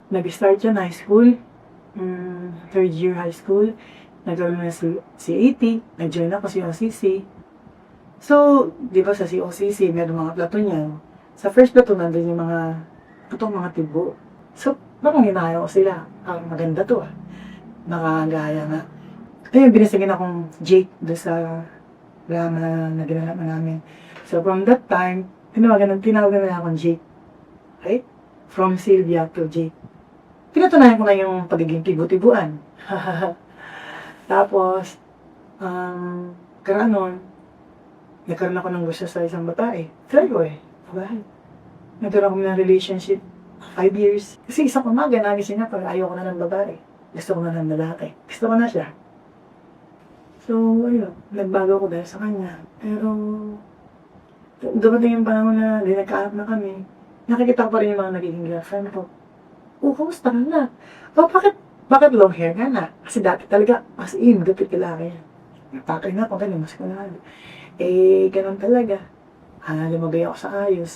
nag-start siya na high school, third year high school, nagkaroon na si AT, nag-join ako si OCC. So, di ba sa COCC, meron mga platoon niya. Sa first platoon, nandun yung mga tibo. So, parang hinahaya ko sila. Maganda to nakagaya nga. Ayun, binisigyan akong Jake doon sa drama na ginagawa namin. So, from that time, tinawagan na akong Jake. Right? From Sylvia to Jake. Pinatunayan ko na yung pagiging tibo-tibuan. Tapos, karanon, nagkaroon ako ng gusto sa isang babae. Try ko babae. Nagkaroon ako ng relationship 5 years. Kasi isang umaga, nagising na pag ayaw ko na ng babae. Gusto ko na ng lalaki. Gusto ko na siya. So, ayun, nagbago ko dahil sa kanya. Pero, dumating yung panahon na nagkaharap na kami, nakikita ko pa rin yung mga nagiging girlfriend ko. Kamusta ka na? Bakit long hair ka na? Kasi dati talaga, as in, gupit lalaki yan. Napakay na ako, ganun, mas kalahal. Ganun talaga. Lumagay ako sa ayos.